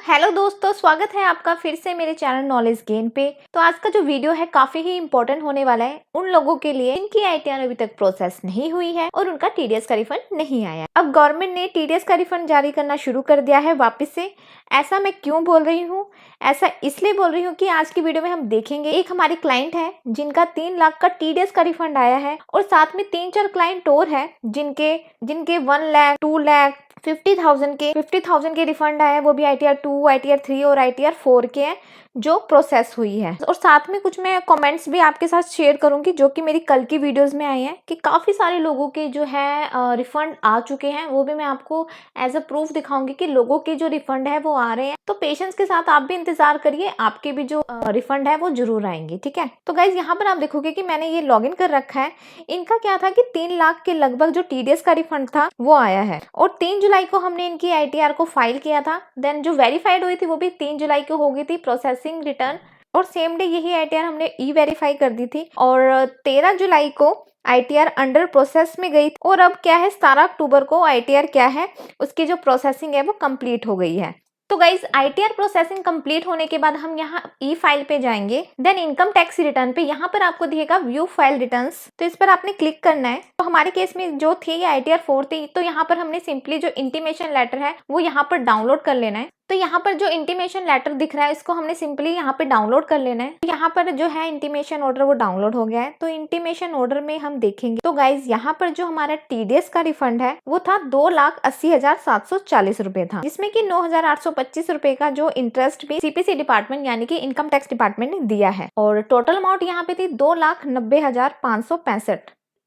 Hello दोस्तों, स्वागत है आपका फिर से मेरे चैनल नॉलेज गेन पे। तो आज का जो वीडियो है काफी ही इम्पोर्टेंट होने वाला है उन लोगों के लिए जिनकी आईटीआर अभी तक प्रोसेस नहीं हुई है और उनका टीडीएस का रिफंड नहीं आया। अब गवर्नमेंट ने टीडीएस का रिफंड जारी करना शुरू कर दिया है वापस से। ऐसा मैं क्यों बोल रही हूँ? ऐसा इसलिए बोल रही हूँ कि आज की वीडियो में हम देखेंगे एक हमारी क्लाइंट है जिनका 3 लाख का टीडीएस का रिफंड आया है और साथ में 3-4 क्लाइंट और है जिनके जिनके 1 लाख, 2 लाख, 50,000 के रिफंड आए, वो भी आईटीआर 2, आईटीआर 3 और आईटीआर 4 के हैं जो प्रोसेस हुई है। और साथ में कुछ मैं कमेंट्स भी आपके साथ शेयर करूंगी जो कि मेरी कल की वीडियोस में आए हैं कि काफी सारे लोगों के जो है रिफंड आ चुके हैं। वो भी मैं आपको एज अ प्रूफ दिखाऊंगी कि लोगों के जो रिफंड है वो आ रहे हैं। तो पेशेंस के साथ आप भी इंतजार करिए, आपके भी जो रिफंड है वो जरूर आएंगे। ठीक है, तो गाइज यहाँ पर आप देखोगे कि मैंने ये लॉग इन कर रखा है। इनका क्या था कि 3 लाख के लगभग जो टीडीएस का रिफंड था वो आया है और 3 जुलाई को हमने इनकी आईटीआर को फाइल किया था। देन जो वेरीफाइड हुई थी वो भी 3 जुलाई को हो गई थी प्रोसेसिंग रिटर्न, और सेम डे यही आईटीआर हमने ई वेरीफाई कर दी थी और 13 जुलाई को आईटीआर अंडर प्रोसेस में गई और अब क्या है 17 अक्टूबर को आईटीआर क्या है उसकी जो प्रोसेसिंग है वो कंप्लीट हो गई है। तो गाइज आईटीआर प्रोसेसिंग कंप्लीट होने के बाद हम यहाँ ई फाइल पे जाएंगे। देन इनकम टैक्स रिटर्न पे यहाँ पर आपको दिखेगा व्यू फाइल रिटर्न्स, तो इस पर आपने क्लिक करना है। तो हमारे केस में जो थी आईटीआर 4 थी, तो यहाँ पर हमने सिंपली जो इंटीमेशन लेटर है वो यहाँ पर डाउनलोड कर लेना है। तो यहाँ पर जो इंटीमेशन लेटर दिख रहा है इसको हमने सिंपली यहाँ पे डाउनलोड कर लेना है। तो यहाँ पर जो है इंटीमेशन ऑर्डर वो डाउनलोड हो गया है। तो इंटीमेशन ऑर्डर में हम देखेंगे तो गाइज यहाँ पर जो हमारा टीडीएस का रिफंड है वो था 2,80,740 रुपए था, जिसमें कि 9,825 रुपए का जो इंटरेस्ट भी सीपीसी डिपार्टमेंट यानी कि इनकम टैक्स डिपार्टमेंट ने दिया है। और टोटल अमाउंट यहाँ पे थी 2,90,565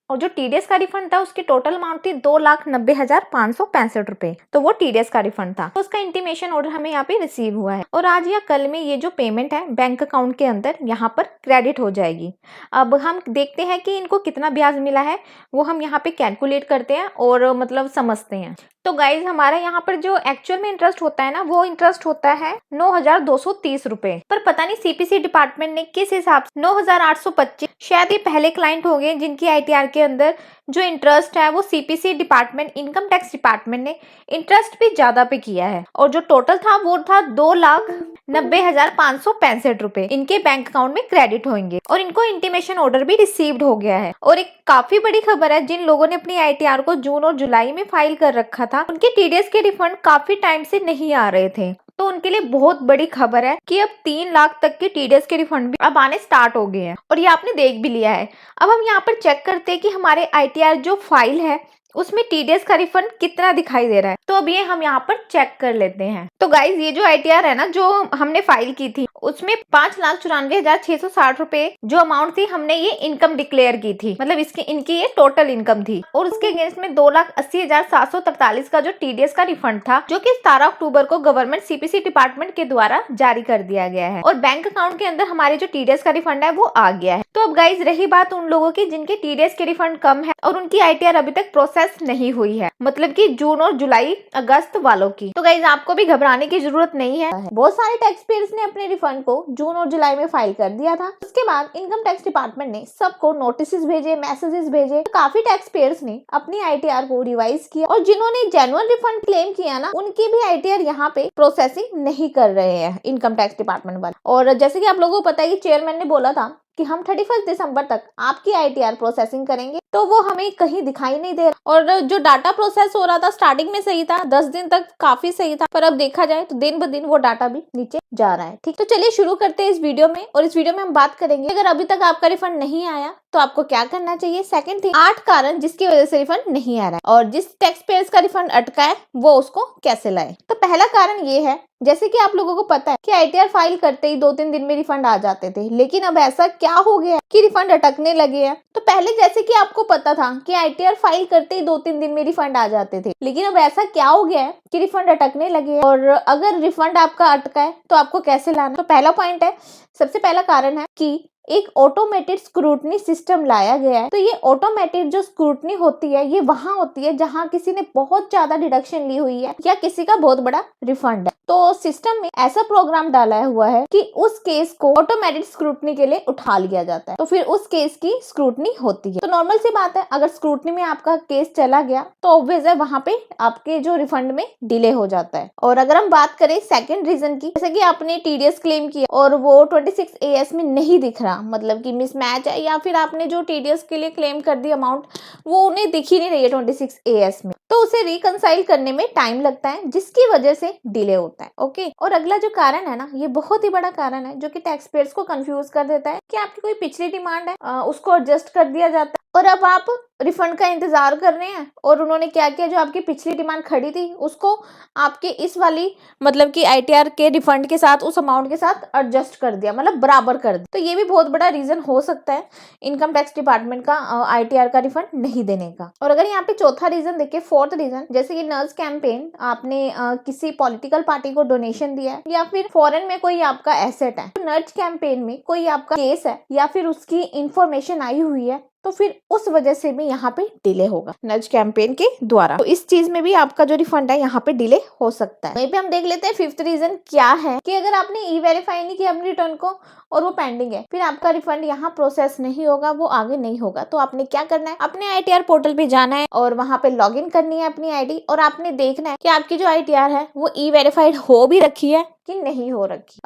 और जो टीडीएस का रिफंड था उसकी टोटल अमाउंट थी 2,90,565 रुपए। तो वो टीडीएस का रिफंड था। तो उसका इंटीमेशन ऑर्डर हमें यहाँ पे रिसीव हुआ है और आज या कल में ये जो पेमेंट है बैंक अकाउंट के अंदर यहाँ पर क्रेडिट हो जाएगी। अब हम देखते हैं कि इनको कितना ब्याज मिला है, वो हम यहाँ पे कैलकुलेट करते हैं और मतलब समझते हैं। तो गाइज हमारा यहाँ पर जो एक्चुअल में इंटरेस्ट होता है ना, वो इंटरेस्ट होता है 9,230 रुपए। पर पता नहीं सीपीसी डिपार्टमेंट ने किस हिसाब से 9,825, शायद ये पहले क्लाइंट हो गए जिनकी आईटीआर के अंदर जो इंटरेस्ट है वो CPC department income tax department ने इंटरेस्ट भी ज्यादा पे किया है और जो टोटल था वो था 2,90,565 रुपए इनके बैंक अकाउंट में क्रेडिट होंगे और इनको इंटीमेशन ऑर्डर भी रिसीव्ड हो गया है। और एक काफी बड़ी खबर है, जिन लोगों ने अपनी आईटीआर को जून और जुलाई में फाइल कर रखा था उनके टीडीएस के रिफंड काफी टाइम से नहीं आ रहे थे। तो उनके लिए बहुत बड़ी खबर है कि अब 3 लाख तक के टीडीएस के रिफंड भी अब आने स्टार्ट हो गए हैं और ये आपने देख भी लिया है। अब हम यहाँ पर चेक करते हैं कि हमारे आईटीआर जो फाइल है उसमें टीडीएस का रिफंड कितना दिखाई दे रहा है। तो अब ये हम यहाँ पर चेक कर लेते हैं। तो गाइज ये जो आईटीआर है ना जो हमने फाइल की थी उसमें 5,94,660 रुपए जो अमाउंट थी हमने ये इनकम डिक्लेयर की थी, मतलब इसकी इनकी ये टोटल इनकम थी। और उसके अगेंस्ट में 2,80,743 का जो टीडीएस का रिफंड था जो कि 17 अक्टूबर को गवर्नमेंट सीपीसी डिपार्टमेंट के द्वारा जारी कर दिया गया है और बैंक अकाउंट के अंदर हमारे जो टीडीएस का रिफंड है वो आ गया है। तो अब गाइज रही बात उन लोगों की जिनके टीडीएस के रिफंड कम है और उनकी आईटीआर अभी तक प्रोसेस नहीं हुई है, मतलब कि जून और जुलाई अगस्त वालों की। तो गाइज आपको भी घबराने की जरूरत नहीं है। बहुत सारे टैक्स पेयर्स ने अपने रिफंड को जून और जुलाई में फाइल कर दिया था। उसके बाद इनकम टैक्स डिपार्टमेंट ने सबको नोटिस भेजे, मैसेजेस भेजे। तो काफी टैक्स पेयर्स ने अपनी आईटीआर को रिवाइज किया और जिन्होंने जेन्युइन रिफंड क्लेम किया ना उनकी भी आईटीआर यहाँ पे प्रोसेसिंग नहीं कर रहे हैं इनकम टैक्स डिपार्टमेंट वाले। और जैसे कि आप लोगों को पता है कि चेयरमैन ने बोला था कि हम 31 दिसंबर तक आपकी आईटीआर प्रोसेसिंग करेंगे, तो वो हमें कहीं दिखाई नहीं दे रहा। और जो डाटा प्रोसेस हो रहा था स्टार्टिंग में सही था, 10 दिन तक काफी सही था, पर अब देखा जाए तो दिन ब दिन वो डाटा भी नीचे जा रहा है। ठीक, तो चलिए शुरू करते हैं इस वीडियो में। और इस वीडियो में हम बात करेंगे अगर अभी तक आपका रिफंड नहीं आया तो आपको क्या करना चाहिए। सेकंड थिंग, 8 कारण जिसकी वजह से रिफंड नहीं आ रहा है और जिस टैक्स पेयर्स का रिफंड अटका है वो उसको कैसे लाए। तो पहला कारण ये है, जैसे कि आप लोगों को पता है कि आईटीआर फाइल करते ही 2-3 दिन में रिफंड आ जाते थे, लेकिन अब ऐसा क्या हो गया कि रिफंड अटकने लगे हैं। तो पहले जैसे कि आपको पता था कि आईटीआर फाइल करते ही 2-3 दिन में रिफंड आ जाते थे, लेकिन अब ऐसा क्या हो गया है कि रिफंड अटकने लगे हैं। और अगर रिफंड आपका अटका है तो आपको कैसे लाना। तो पहला पॉइंट है, सबसे पहला कारण है कि एक ऑटोमेटेड स्क्रूटनी सिस्टम लाया गया है। तो ये ऑटोमेटेड जो स्क्रूटनी होती है ये वहां होती है जहां किसी ने बहुत ज्यादा डिडक्शन ली हुई है या किसी का बहुत बड़ा रिफंड है। तो सिस्टम में ऐसा प्रोग्राम डाला हुआ है कि उस केस को ऑटोमेटेड स्क्रूटनी के लिए उठा लिया जाता है, तो फिर उस केस की स्क्रूटनी होती है। तो नॉर्मल सी बात है, अगर स्क्रूटनी में आपका केस चला गया तो ऑब्वियस है वहां पे आपके जो रिफंड में डिले हो जाता है। और अगर हम बात करें सेकंड रीजन की, जैसे कि आपने टीडीएस क्लेम किया और वो 26 AS में नहीं दिख रहा, मतलब कि मिसमैच है, या फिर आपने जो टीडीएस के लिए क्लेम कर दी अमाउंट वो उन्हें दिख ही नहीं रही है 26 AS में, तो उसे रिकंसाइल करने में टाइम लगता है जिसकी वजह से डिले होता है। ओके, और अगला जो कारण है ना, ये बहुत ही बड़ा कारण है जो कि टैक्स पेयर्स को कंफ्यूज कर देता है कि आपकी कोई पिछली डिमांड है उसको एडजस्ट कर दिया जाता है और अब आप रिफंड का इंतजार कर रहे हैं, और उन्होंने क्या किया, जो आपकी पिछली डिमांड खड़ी थी उसको आपके इस वाली मतलब कि आईटीआर के रिफंड के साथ उस अमाउंट के साथ एडजस्ट कर दिया, मतलब बराबर कर दिया। तो ये भी बहुत बड़ा रीजन हो सकता है इनकम टैक्स डिपार्टमेंट का आईटीआर का रिफंड नहीं देने का। और अगर यहाँ पे चौथा रीजन देखिए, फोर्थ रीजन, जैसे कि नर्स कैंपेन, आपने किसी पॉलिटिकल पार्टी को डोनेशन दिया है या फिर फॉरेन में कोई आपका एसेट है, तो नर्स कैंपेन में कोई आपका केस है या फिर उसकी इंफॉर्मेशन आई हुई है, तो फिर उस वजह से भी यहाँ पे डिले होगा नज कैंपेन के द्वारा। तो इस चीज में भी आपका जो रिफंड है यहाँ पे डिले हो सकता है। वहीं पे हम देख लेते हैं फिफ्थ रीजन क्या है, कि अगर आपने ई वेरीफाई नहीं किया अपनी रिटर्न को और वो पेंडिंग है, फिर आपका रिफंड यहाँ प्रोसेस नहीं होगा, वो आगे नहीं होगा। तो आपने क्या करना है, अपने आईटीआर पोर्टल पे जाना है और वहां पे लॉग इन करनी है अपनी आईडी, और आपने देखना है कि आपकी जो आईटीआर है वो ई वेरीफाइड हो भी रखी है कि नहीं हो रखी।